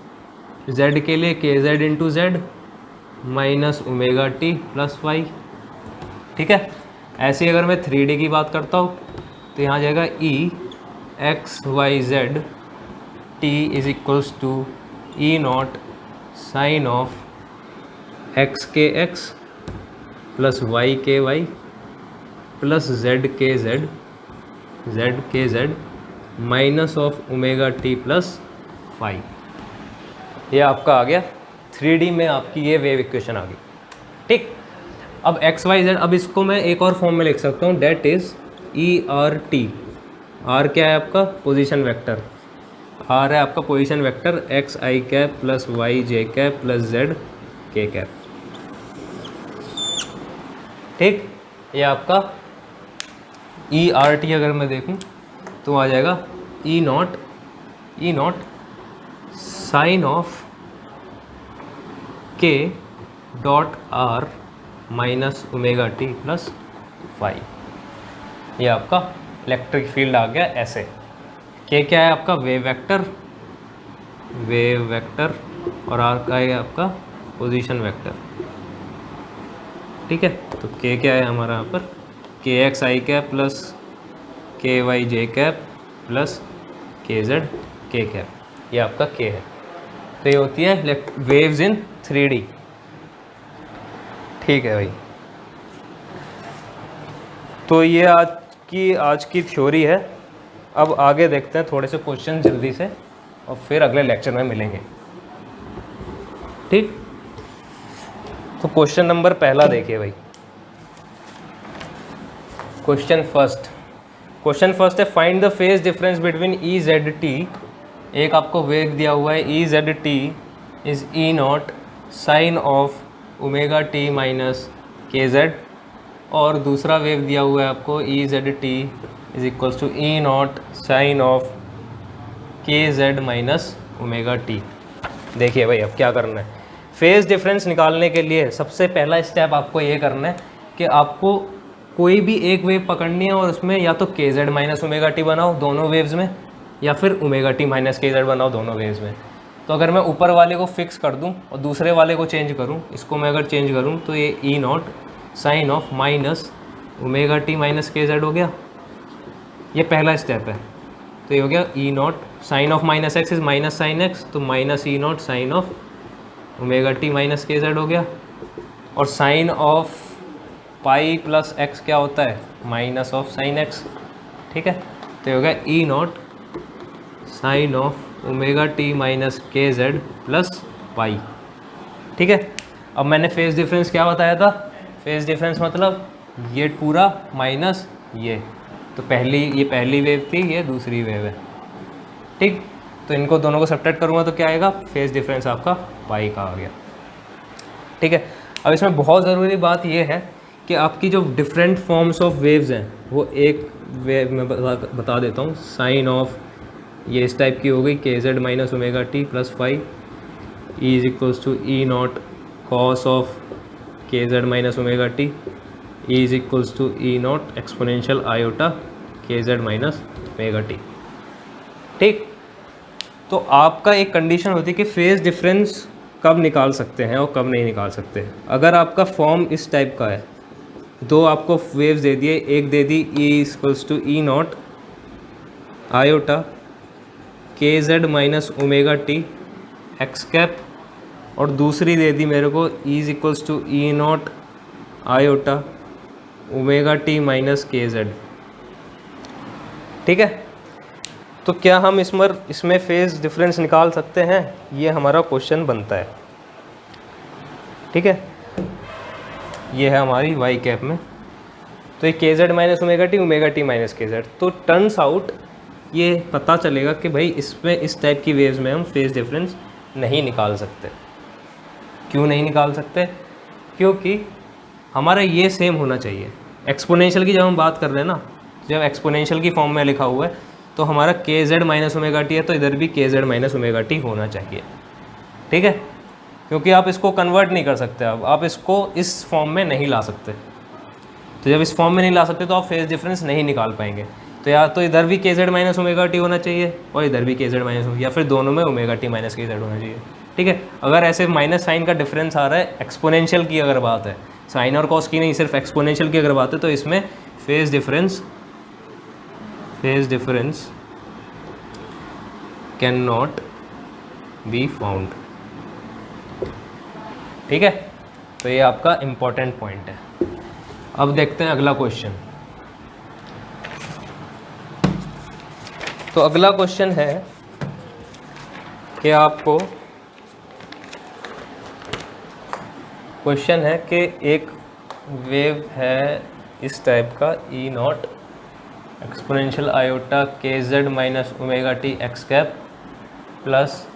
Z के लिए K Z into Z minus omega T plus Y. ठीक है, ऐसे ही अगर मैं 3D की बात करता हूँ तो यहाँ जाएगा E x Y Z T is equals to E not sine of x के एक्स प्लस वाई के वाई प्लस जेड के Z minus of omega T plus five. ये आपका आ गया 3D में, आपकी ये वेव इक्वेशन आ गई। ठीक, अब एक्स वाई जेड, अब इसको मैं एक और फॉर्म में लिख सकता हूँ, that is E r t. R क्या है आपका, पोजीशन वेक्टर, आर है आपका पोजीशन वेक्टर एक्स आई कैप प्लस वाई जे कैप प्लस जेड के कैप। ठीक, ये आपका ई आर टी अगर मैं देखूं तो आ जाएगा E not sine of k dot r minus omega T plus phi. ये आपका इलेक्ट्रिक फील्ड आ गया ऐसे। के क्या है आपका वेव वेक्टर और आर का है आपका पोजीशन वेक्टर। ठीक है, तो के क्या है हमारा यहाँ पर के एक्स आई कैप प्लस के वाई जे कैप प्लस के जेड के कैप, ये आपका के है। तो ये होती है वेव्स इन 3D। ठीक है भाई, तो ये आज की थ्योरी है। अब आगे देखते हैं थोड़े से क्वेश्चन जल्दी से और फिर अगले लेक्चर में मिलेंगे। ठीक, तो क्वेश्चन नंबर पहला देखिए भाई। क्वेश्चन फर्स्ट है find the phase difference between E Z t. एक आपको वेव दिया हुआ है E Z T is E not sine of omega T minus के जेड, और दूसरा वेव दिया हुआ है आपको E Z T is equals to E not sine of के जेड माइनस ओमेगा टी। देखिए भाई अब क्या करना है, फेज डिफरेंस निकालने के लिए सबसे पहला स्टेप आपको ये करना है कि आपको कोई भी एक वेव पकड़नी है और उसमें या तो के जेड माइनस ओमेगा टी बनाओ दोनों वेव्स में, या फिर ओमेगा टी माइनस के जेड बनाओ दोनों वेव्स में। तो अगर मैं ऊपर वाले को फिक्स कर दूं और दूसरे वाले को चेंज करूं, इसको मैं अगर चेंज करूं तो ये E not sine of minus omega T minus के जेड हो गया। ये पहला स्टेप है। तो ये हो गया E not sine of minus X is minus sine X, तो minus E not sine of omega T minus के जेड हो गया। और sine of pi plus X क्या होता है, माइनस ऑफ साइन एक्स। ठीक है, तो ये हो गया E not sine of omega T minus के जेड प्लस पाई। ठीक है, अब मैंने फेज डिफरेंस क्या बताया था, फेज डिफरेंस मतलब ये पूरा माइनस ये, तो ये पहली वेव थी, ये दूसरी वेव है। ठीक, तो इनको दोनों को सब्ट्रैक्ट करूँगा तो क्या आएगा, फेज डिफरेंस आपका पाई का आ गया। ठीक है, अब इसमें बहुत ज़रूरी बात ये है कि आपकी जो डिफरेंट फॉर्म्स ऑफ वेव्स हैं वो एक वेव में बता देता हूँ। साइन ऑफ ये इस टाइप की हो गई K Z minus omega T plus five E is equals to E not cos of के Z minus omega T E is equals to E not exponential iota के जेड माइनस ओमेगा टी। ठीक, तो आपका एक condition होती है कि phase difference कब निकाल सकते हैं और कब नहीं निकाल सकते हैं। अगर आपका फॉर्म इस टाइप का है, दो आपको वेव्स दे दिए, एक दे दी E equals to E not iota के Z minus omega T X cap, और दूसरी दे दी मेरे को E is equals to E not iota omega T minus के जेड। ठीक है, तो क्या हम इसमें फेज डिफरेंस निकाल सकते हैं, ये हमारा क्वेश्चन बनता है। ठीक है, ये है हमारी वाई कैप में, तो ये K Z minus omega T minus के जेड। तो टर्न्स आउट ये पता चलेगा कि भाई इसमें इस टाइप की वेव्स में हम फेज डिफरेंस नहीं निकाल सकते। क्यों नहीं निकाल सकते, क्योंकि हमारा ये सेम होना चाहिए। एक्सपोनेंशियल की जब हम बात कर रहे हैं ना, जब एक्सपोनेंशियल की फॉर्म में लिखा हुआ है तो हमारा के जेड माइनस ओमेगा टी है, तो इधर भी के जेड माइनस ओमेगा टी होना चाहिए। ठीक है, क्योंकि आप इसको कन्वर्ट नहीं कर सकते, अब आप इसको इस फॉर्म में नहीं ला सकते। तो जब इस फॉर्म में नहीं ला सकते तो आप फेज डिफरेंस नहीं निकाल पाएंगे। तो या तो इधर भी के जेड माइनस ओमेगा टी होना चाहिए और इधर भी के जेड माइनस, या फिर दोनों में ओमेगा टी माइनस के जेड होना चाहिए। ठीक है, अगर ऐसे माइनस साइन का डिफरेंस आ रहा है, एक्सपोनेंशियल की अगर बात है, साइन और कॉस की नहीं, सिर्फ एक्सपोनेंशियल की अगर बात है, तो इसमें phase difference can not be found. ठीक है, तो ये आपका इम्पॉर्टेंट पॉइंट है। अब देखते हैं अगला क्वेश्चन। तो अगला क्वेश्चन है कि आपको एक वेव है इस टाइप का ई नॉट एक्सपोनेंशियल आयोटा के Z minus omega T X cap plus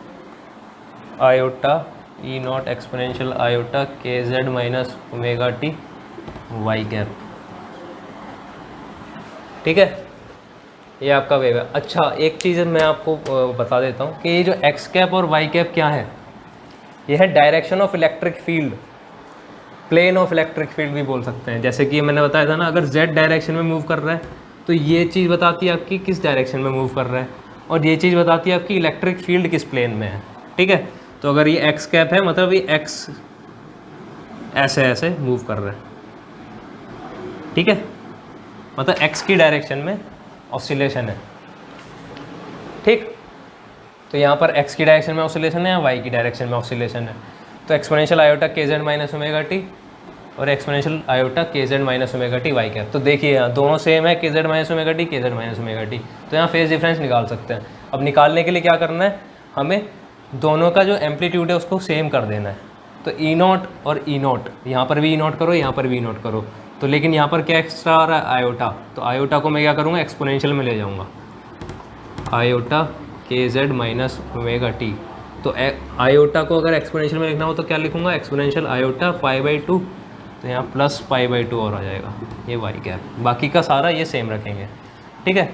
iota E not exponential iota के Z minus omega T Y cap. ठीक है, ये आपका वेव है। अच्छा, एक चीज़ मैं आपको बता देता हूँ कि ये जो एक्स कैप और वाई कैप क्या है, ये है direction of electric field, plane of electric field भी बोल सकते हैं। जैसे कि मैंने बताया था ना, अगर जेड डायरेक्शन में मूव कर रहा है तो ये चीज़ बताती है आपकी किस डायरेक्शन में मूव कर रहा है, और ये चीज़ बताती है आपकी इलेक्ट्रिक फील्ड किस प्लेन में है। ठीक है, तो अगर ये एक्स कैप है मतलब ये एक्स ऐसे ऐसे मूव कर रहा है। ठीक है, मतलब एक्स की डायरेक्शन में ऑसिलेशन है। ठीक, तो यहाँ पर एक्स की डायरेक्शन में ऑसिलेशन है या वाई की डायरेक्शन में ऑसिलेशन है। तो एक्सपोनेंशियल आयोटा के जेड माइनस ओमेगा टी और एक्सपोनेंशियल आयोटा के Z minus omega T Y cap. तो देखिए यहाँ दोनों सेम है, k Z minus omega t, k Z minus omega t. तो यहाँ फेज डिफरेंस निकाल सकते हैं। अब निकालने के लिए क्या करना है, हमें दोनों का जो एम्पलीट्यूड है उसको सेम कर देना है। तो ई नॉट और ई नॉट, यहाँ पर भी ई नॉट करो, यहाँ पर भी ई नॉट करो। तो लेकिन यहाँ पर क्या एक्स्ट्रा आ रहा है, आयोटा। तो आयोटा को मैं क्या करूँगा, एक्सपोनेंशियल में ले जाऊँगा, आयोटा के जेड माइनस ओमेगा टी। तो आयोटा को अगर एक्सपोनेंशियल में लिखना हो तो क्या लिखूँगा, exponential iota pi by two, तो यहाँ प्लस पाई बाई टू और आ जाएगा, ये वाई कैप। बाकी का सारा ये सेम रखेंगे। ठीक है,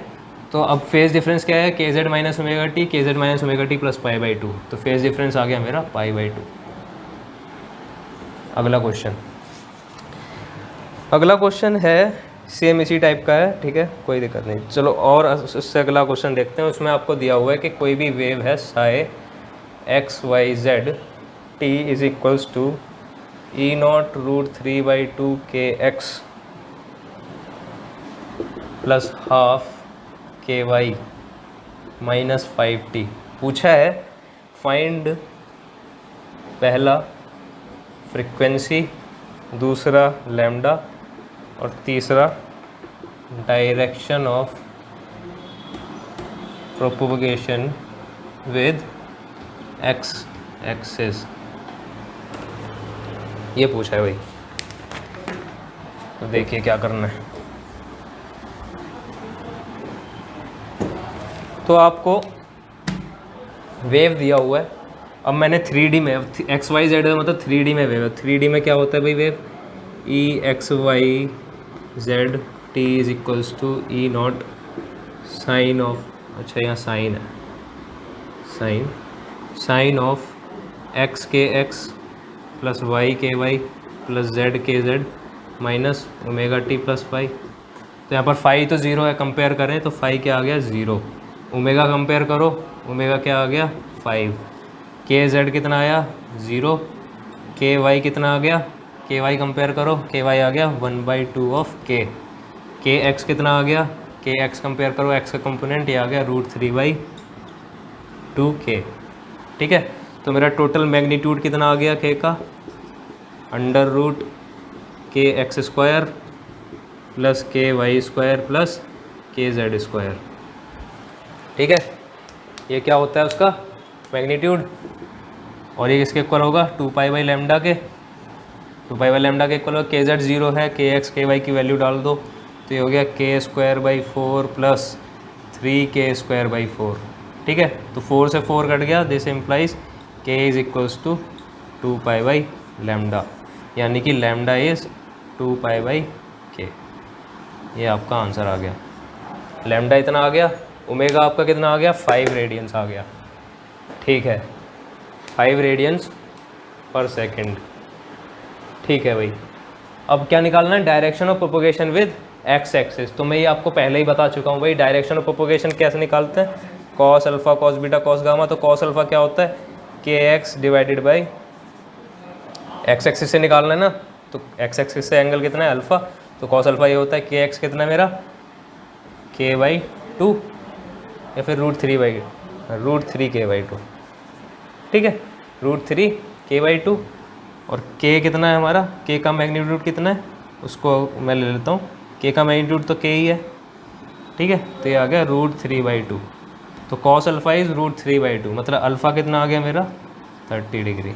तो अब फेज डिफरेंस क्या है, k Z minus omega t, k Z minus omega T plus pi by two. तो फेज डिफरेंस आ गया मेरा पाई बाई टू। अगला क्वेश्चन है सेम इसी टाइप का है। ठीक है, कोई दिक्कत नहीं। चलो और उससे अगला क्वेश्चन देखते हैं। उसमें आपको दिया हुआ है कि कोई भी वेव है psi x Y Z T is equals to E naught root 3/2 k x plus half k y minus 5t। पूछा है फाइंड पहला फ्रीक्वेंसी, दूसरा लैम्डा और तीसरा direction of propagation with x axis. ये पूछा है भाई, तो देखिए क्या करना है। तो आपको वेव दिया हुआ है। अब मैंने 3D में, एक्स वाई जेड मतलब 3D में वेव है। 3D में क्या होता है भाई wave, E x Y Z T is equals to E not sine of, अच्छा यहाँ साइन है, साइन ऑफ एक्स के एक्स प्लस वाई के वाई प्लस जेड के Z minus omega T plus phi. तो यहाँ पर फाई तो ज़ीरो है, कंपेयर करें तो फाई क्या आ गया, ज़ीरो। ओमेगा कंपेयर करो, ओमेगा क्या आ गया 5। के जेड कितना आया 0। के वाई कितना आ गया, के वाई कंपेयर करो, के वाई आ गया 1/2 ऑफ के। के एक्स कितना आ गया, के एक्स कंपेयर करो, एक्स का कंपोनेंट ये आ गया √3/2 के। ठीक है, तो मेरा टोटल मैग्नीट्यूड कितना आ गया के का, √, के एक्स स्क्वायर प्लस के वाई स्क्वायर प्लस के जेड स्क्वायर। ठीक है, ये क्या होता है उसका मैग्नीट्यूड, और ये किसके इक्वल होगा 2π/λ के। 2π/λ के इक्वल होगा, के जेड 0 है, के एक्स के वाई की वैल्यू डाल दो, तो ये हो गया k²/4 प्लस 3k²/4। ठीक है, तो 4 से 4 कट गया, this implies k is equals to 2π/λ, यानी कि लैम्डा इज़ 2π/k। ये आपका आंसर आ गया। लैम्डा इतना आ गया, ओमेगा आपका कितना आ गया 5 रेडियंस आ गया। ठीक है, 5 रेडियंस पर सेकेंड। ठीक है भाई, अब क्या निकालना है, direction of propagation with x axis. तो मैं ये आपको पहले ही बता चुका हूँ भाई, डायरेक्शन ऑफ प्रोपोगेशन कैसे निकालते हैं, cos alpha cos beta cos gamma. तो कॉस अल्फ़ा क्या होता है, के x divided by x axis से निकालना है ना, तो एक्स एक्सिस से एंगल कितना है अल्फ़ा, तो कॉस अल्फ़ा ये होता है के एक्स कितना है मेरा k/2 या फिर √3k/2। ठीक है, √3k/2, और k कितना है हमारा, k का मैग्नीट्यूड कितना है उसको मैं ले लेता हूँ, k का मैग्नीट्यूड तो k ही है। ठीक है, तो ये आ गया √3/2। तो कॉस अल्फ़ा इज़ √3/2, मतलब अल्फ़ा कितना आ गया मेरा 30 डिग्री।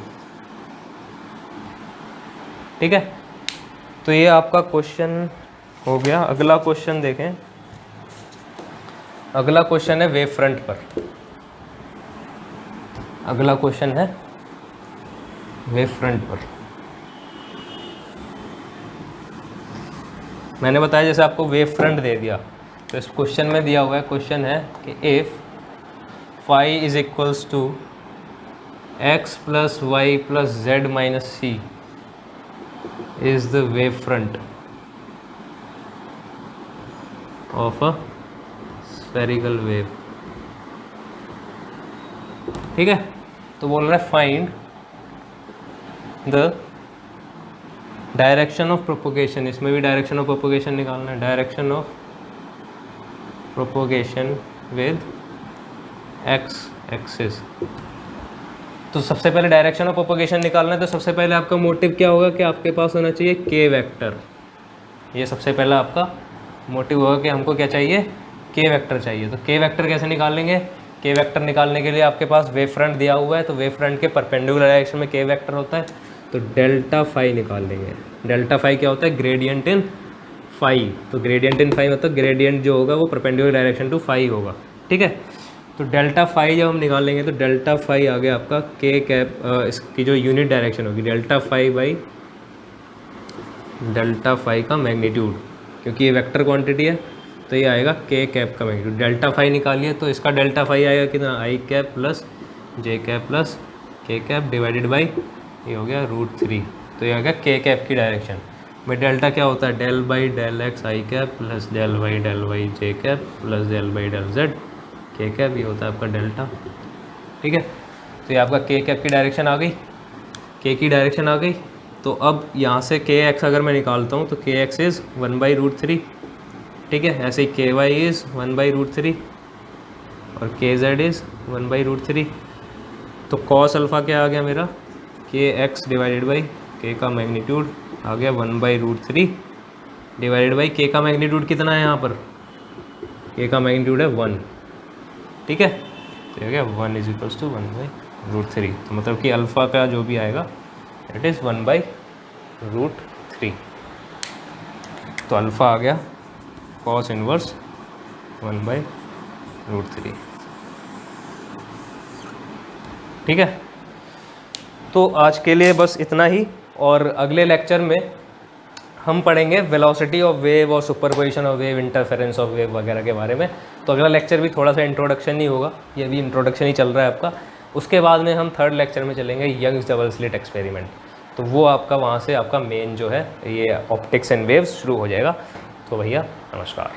ठीक है, तो ये आपका क्वेश्चन हो गया। अगला क्वेश्चन देखें। अगला क्वेश्चन है वेव फ्रंट पर। अगला क्वेश्चन है वेव फ्रंट पर। मैंने बताया जैसे आपको वेव फ्रंट दे दिया, तो इस क्वेश्चन में दिया हुआ है, क्वेश्चन है कि if phi is equals to x plus y plus z minus c is the wavefront of a spherical wave. ठीक है, तो बोल रहा है find the direction of propagation, इसमें भी डायरेक्शन ऑफ प्रोपोगेशन निकालना है, direction of propagation with x axis. तो सबसे पहले डायरेक्शन ऑफ प्रोपोगेशन निकालना है, तो सबसे पहले आपका मोटिव क्या होगा कि आपके पास होना चाहिए के वेक्टर। ये सबसे पहला आपका मोटिव होगा कि हमको क्या चाहिए, के वेक्टर चाहिए। तो के वेक्टर कैसे निकालेंगे, के वेक्टर निकालने के लिए आपके पास वेव फ्रंट दिया हुआ है, तो वेव फ्रंट के परपेंडिकुलर डायरेक्शन में के वेक्टर होता है, तो डेल्टा फाई निकाल लेंगे। डेल्टा फाई क्या होता है, ग्रेडियंट इन फाई। तो ग्रेडियंट इन फाई मतलब ग्रेडियंट जो होगा वो परपेंडिकुलर डायरेक्शन टू फाई होगा। ठीक है, तो डेल्टा फाई जब हम निकालेंगे तो डेल्टा फाई आ गया आपका के कैप, इसकी जो यूनिट डायरेक्शन होगी delta phi by delta phi का मैग्नीट्यूड, क्योंकि ये वेक्टर क्वांटिटी है तो ये आएगा के कैप का मैग्नीट्यूड। डेल्टा फाई निकालिए तो इसका डेल्टा फाई आएगा कितना, आई कैप प्लस जे कैप प्लस के कैप डिवाइडेड बाई ये हो गया √3। तो ये आ गया के कैप की डायरेक्शन में। डेल्टा क्या होता है, del by del x I cap plus del Y J cap plus del by del Z के कैप, ये होता है आपका डेल्टा। ठीक है, तो ये आपका के कैप की डायरेक्शन आ गई, के की डायरेक्शन आ गई। तो अब यहाँ से के एक्स अगर मैं निकालता हूँ तो के एक्स इज़ 1/√3। ठीक है, ऐसे ही के वाई इज़ 1/√3 और के जेड इज़ 1/√3। तो कॉस अल्फ़ा क्या आ गया मेरा, के एक्स डिवाइडेड बाई के का मैग्नीट्यूड आ गया 1/√3 डिवाइडेड बाई के का मैग्नीट्यूड कितना है यहाँ पर, के का मैग्नीट्यूड है 1। ठीक है, तो ये गया 1 = 1/√3। तो मतलब कि अल्फ़ा का जो भी आएगा इट इज़ 1/√3। तो अल्फ़ा आ गया कॉस इनवर्स 1/√3। ठीक है, तो आज के लिए बस इतना ही, और अगले लेक्चर में हम पढ़ेंगे वेलोसिटी ऑफ वेव और superposition of wave, interference of wave वगैरह के बारे में। तो अगला लेक्चर भी थोड़ा सा इंट्रोडक्शन ही होगा, ये भी इंट्रोडक्शन ही चल रहा है आपका। उसके बाद में हम थर्ड लेक्चर में चलेंगे यंग्स डबल स्लिट एक्सपेरिमेंट। तो वो आपका वहाँ से आपका मेन जो है ये ऑप्टिक्स एंड वेव्स शुरू हो जाएगा। तो भैया नमस्कार।